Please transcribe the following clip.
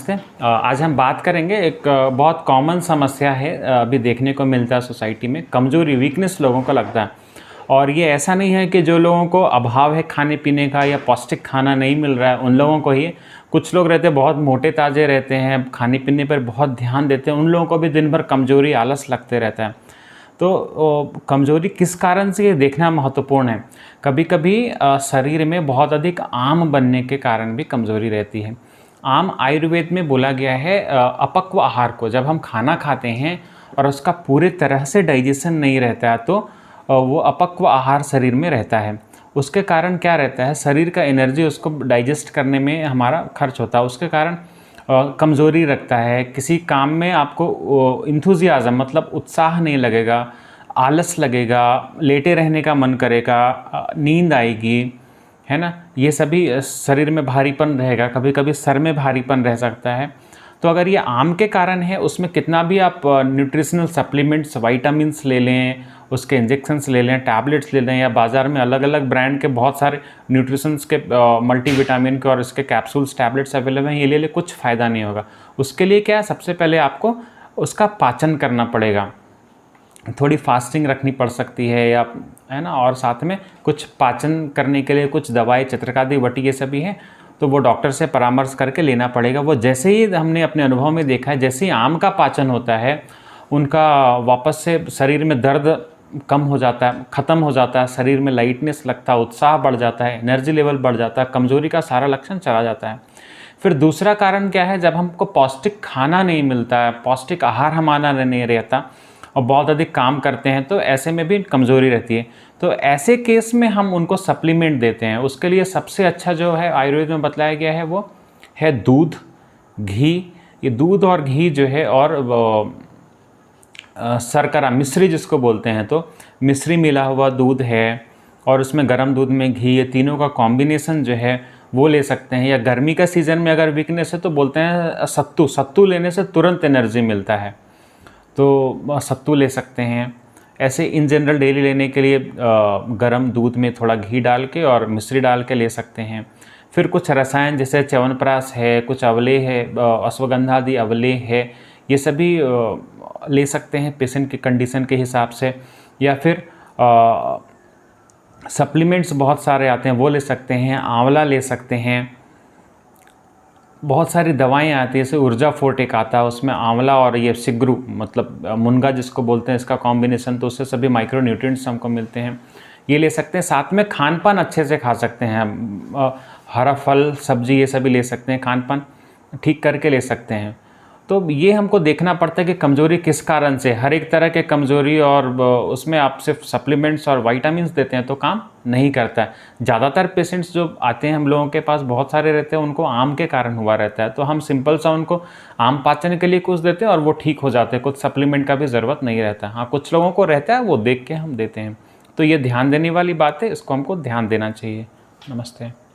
नमस्ते। आज हम बात करेंगे एक बहुत कॉमन समस्या है, अभी देखने को मिलता है सोसाइटी में। कमज़ोरी, वीकनेस लोगों को लगता है। और ये ऐसा नहीं है कि जो लोगों को अभाव है खाने पीने का या पौष्टिक खाना नहीं मिल रहा है उन लोगों को ही। कुछ लोग रहते हैं बहुत मोटे ताज़े रहते हैं, खाने पीने पर बहुत ध्यान देते हैं, उन लोगों को भी दिन भर कमज़ोरी, आलस लगते रहता है। तो कमज़ोरी किस कारण से ये देखना महत्वपूर्ण है। कभी कभी शरीर में बहुत अधिक आम बनने के कारण भी कमज़ोरी रहती है। आम आयुर्वेद में बोला गया है अपक्व आहार को, जब हम खाना खाते हैं और उसका पूरे तरह से डाइजेशन नहीं रहता है तो वो अपक्व आहार शरीर में रहता है। उसके कारण क्या रहता है, शरीर का एनर्जी उसको डाइजेस्ट करने में हमारा खर्च होता है, उसके कारण कमज़ोरी रखता है। किसी काम में आपको इंथुजियाज़म मतलब उत्साह नहीं लगेगा, आलस लगेगा, लेटे रहने का मन करेगा, नींद आएगी, है ना। ये सभी शरीर में भारीपन रहेगा, कभी कभी सर में भारीपन रह सकता है। तो अगर ये आम के कारण है, उसमें कितना भी आप न्यूट्रिशनल सप्लीमेंट्स, वाइटामिन्स ले लें, उसके इंजेक्शंस ले लें, टैबलेट्स ले लें, या बाज़ार में अलग अलग ब्रांड के बहुत सारे न्यूट्रिशंस के मल्टीविटामिन के और इसके कैप्सूल्स, टैबलेट्स अवेलेबल हैं, ये ले ले, कुछ फ़ायदा नहीं होगा। उसके लिए क्या है, सबसे पहले आपको उसका पाचन करना पड़ेगा। थोड़ी फास्टिंग रखनी पड़ सकती है, या है ना, और साथ में कुछ पाचन करने के लिए कुछ दवाई, चित्रकादि वटी, ये सभी हैं, तो वो डॉक्टर से परामर्श करके लेना पड़ेगा। वो जैसे ही हमने अपने अनुभव में देखा है, जैसे ही आम का पाचन होता है, उनका वापस से शरीर में दर्द कम हो जाता है, ख़त्म हो जाता है, शरीर में लाइटनेस लगता है, उत्साह बढ़ जाता है, एनर्जी लेवल बढ़ जाता है, कमज़ोरी का सारा लक्षण चला जाता है। फिर दूसरा कारण क्या है, जब हमको पौष्टिक खाना नहीं मिलता है, पौष्टिक आहार हमारा नहीं रहता और बहुत अधिक काम करते हैं, तो ऐसे में भी कमज़ोरी रहती है। तो ऐसे केस में हम उनको सप्लीमेंट देते हैं। उसके लिए सबसे अच्छा जो है आयुर्वेद में बतलाया गया है वो है दूध, घी। ये दूध और घी जो है, और शर्करा, मिश्री जिसको बोलते हैं, तो मिश्री मिला हुआ दूध है और उसमें गर्म दूध में घी, ये तीनों का कॉम्बिनेशन जो है वो ले सकते हैं। या गर्मी का सीज़न में अगर वीकनेस है तो बोलते हैं सत्तू लेने से तुरंत एनर्जी मिलता है, तो सत्तू ले सकते हैं। ऐसे इन जनरल डेली लेने के लिए गरम दूध में थोड़ा घी डाल के और मिश्री डाल के ले सकते हैं। फिर कुछ रसायन जैसे च्यवनप्राश है, कुछ अवले है, अश्वगंधा आदि अवले है, ये सभी ले सकते हैं पेशेंट की कंडीशन के हिसाब से। या फिर सप्लीमेंट्स बहुत सारे आते हैं, वो ले सकते हैं। आंवला ले सकते हैं, बहुत सारी दवाएं आती है, जैसे ऊर्जा फोर्ट एक आता है, उसमें आंवला और ये सिगरू मतलब मुनगा जिसको बोलते हैं, इसका कॉम्बिनेशन, तो उससे सभी माइक्रो न्यूट्रिएंट्स हमको मिलते हैं, ये ले सकते हैं। साथ में खान पान अच्छे से खा सकते हैं, हरा फल सब्जी ये सभी ले सकते हैं, खान पान ठीक करके ले सकते हैं। तो ये हमको देखना पड़ता है कि कमज़ोरी किस कारण से। हर एक तरह के कमज़ोरी और उसमें आप सिर्फ सप्लीमेंट्स और वाइटामिन्स देते हैं तो काम नहीं करता है। ज़्यादातर पेशेंट्स जो आते हैं हम लोगों के पास, बहुत सारे रहते हैं, उनको आम के कारण हुआ रहता है, तो हम सिंपल सा उनको आम पाचन के लिए कुछ देते हैं और वो ठीक हो जाते हैं, कुछ सप्लीमेंट का भी ज़रूरत नहीं रहता। हाँ, कुछ लोगों को रहता है, वो देख के हम देते हैं। तो ये ध्यान देने वाली बात है, इसको हमको ध्यान देना चाहिए। नमस्ते।